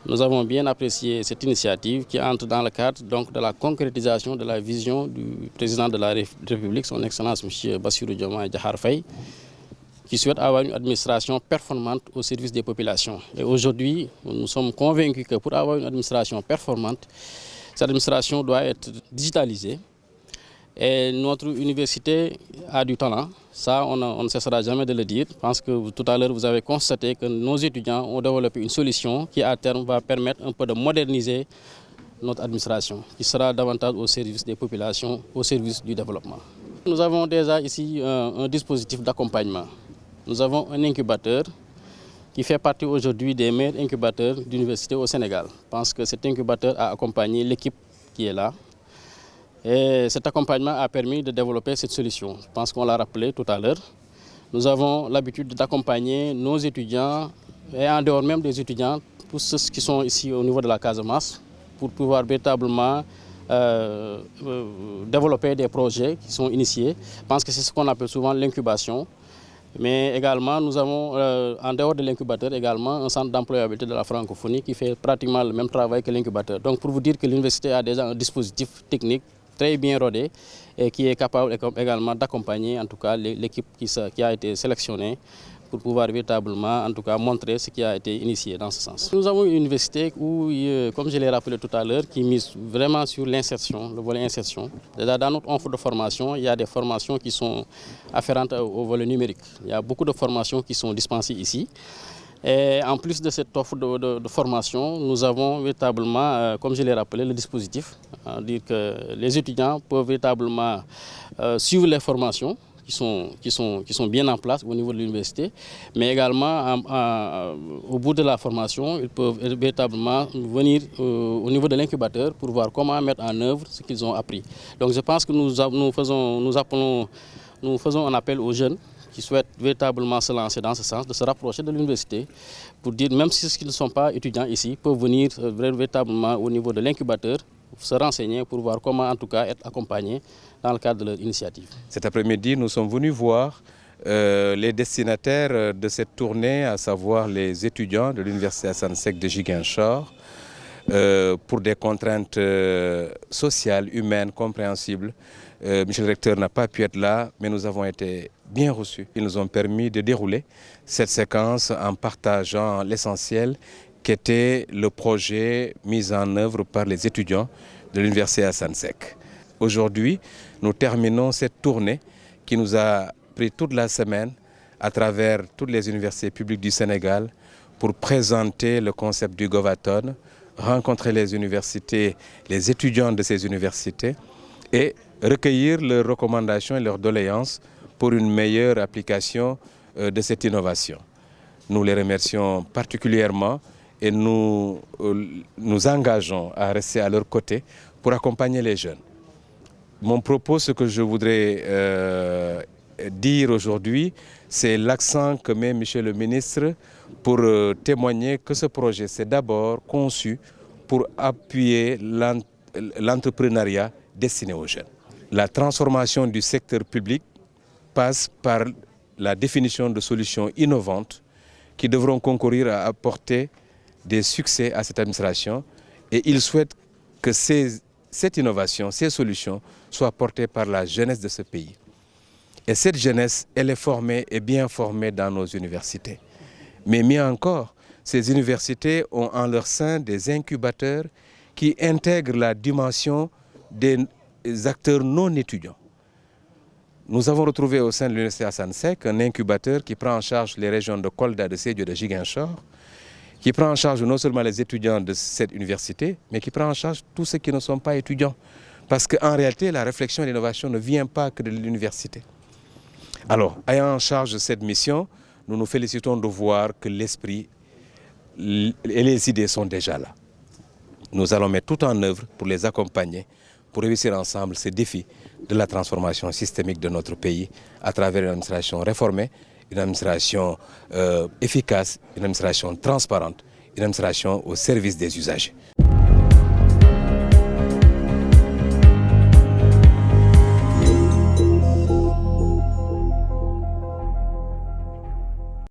Nous avons bien apprécié cette initiative qui entre dans le cadre donc, de la concrétisation de la vision du président de la République, son Excellence M. Bassirou Diomaye Diakhar Faye, qui souhaite avoir une administration performante au service des populations. Et aujourd'hui, nous sommes convaincus que pour avoir une administration performante, cette administration doit être digitalisée. Et notre université a du talent, ça on ne cessera jamais de le dire. Je pense que tout à l'heure vous avez constaté que nos étudiants ont développé une solution qui à terme va permettre un peu de moderniser notre administration, qui sera davantage au service des populations, au service du développement. Nous avons déjà ici un dispositif d'accompagnement. Nous avons un incubateur qui fait partie aujourd'hui des meilleurs incubateurs d'université au Sénégal. Je pense que cet incubateur a accompagné l'équipe qui est là. Et cet accompagnement a permis de développer cette solution. Je pense qu'on l'a rappelé tout à l'heure. Nous avons l'habitude d'accompagner nos étudiants et en dehors même des étudiants, tous ceux qui sont ici au niveau de la Casamance, pour pouvoir véritablement développer des projets qui sont initiés. Je pense que c'est ce qu'on appelle souvent l'incubation. Mais également, nous avons, en dehors de l'incubateur, également un centre d'employabilité de la francophonie qui fait pratiquement le même travail que l'incubateur. Donc pour vous dire que l'université a déjà un dispositif technique très bien rodé et qui est capable également d'accompagner en tout cas l'équipe qui a été sélectionnée pour pouvoir véritablement en tout cas montrer ce qui a été initié dans ce sens. Nous avons une université où, comme je l'ai rappelé tout à l'heure, qui mise vraiment sur l'insertion, le volet insertion. Déjà dans notre offre de formation, il y a des formations qui sont afférentes au volet numérique. Il y a beaucoup de formations qui sont dispensées ici. Et en plus de cette offre de formation, nous avons véritablement, comme je l'ai rappelé, le dispositif, dire que les étudiants peuvent véritablement suivre les formations qui sont bien en place au niveau de l'université, mais également au bout de la formation, ils peuvent véritablement venir au niveau de l'incubateur pour voir comment mettre en œuvre ce qu'ils ont appris. Donc je pense que nous faisons un appel aux jeunes qui souhaitent véritablement se lancer dans ce sens, de se rapprocher de l'université, pour dire même si ils ne sont pas étudiants ici, peuvent venir véritablement au niveau de l'incubateur, se renseigner pour voir comment en tout cas être accompagnés dans le cadre de leur initiative. Cet après-midi, nous sommes venus voir les destinataires de cette tournée, à savoir les étudiants de l'Université Assane Seck de Ziguinchor, pour des contraintes sociales, humaines, compréhensibles. Monsieur le recteur n'a pas pu être là, mais nous avons été bien reçus. Ils nous ont permis de dérouler cette séquence en partageant l'essentiel qu'était le projet mis en œuvre par les étudiants de l'Université Assane Seck. Aujourd'hui, nous terminons cette tournée qui nous a pris toute la semaine à travers toutes les universités publiques du Sénégal pour présenter le concept du Govathon, rencontrer les universités, les étudiants de ces universités et recueillir leurs recommandations et leurs doléances pour une meilleure application de cette innovation. Nous les remercions particulièrement et nous nous engageons à rester à leur côté pour accompagner les jeunes. Mon propos, ce que je voudrais dire aujourd'hui, c'est l'accent que met Monsieur le ministre pour témoigner que ce projet s'est d'abord conçu pour appuyer l'entrepreneuriat destiné aux jeunes. La transformation du secteur public passe par la définition de solutions innovantes qui devront concourir à apporter des succès à cette administration et il souhaite que cette innovation, ces solutions soient portées par la jeunesse de ce pays. Et cette jeunesse, elle est formée et bien formée dans nos universités. Mais mieux encore, ces universités ont en leur sein des incubateurs qui intègrent la dimension des acteurs non étudiants. Nous avons retrouvé au sein de l'Université Assane Seck un incubateur qui prend en charge les régions de Kolda, de Sédhiou et de Ziguinchor, qui prend en charge non seulement les étudiants de cette université, mais qui prend en charge tous ceux qui ne sont pas étudiants. Parce qu'en réalité, la réflexion et l'innovation ne viennent pas que de l'université. Alors, ayant en charge cette mission, nous nous félicitons de voir que l'esprit et les idées sont déjà là. Nous allons mettre tout en œuvre pour les accompagner, pour réussir ensemble ces défis de la transformation systémique de notre pays à travers une administration réformée, une administration efficace, une administration transparente, une administration au service des usagers.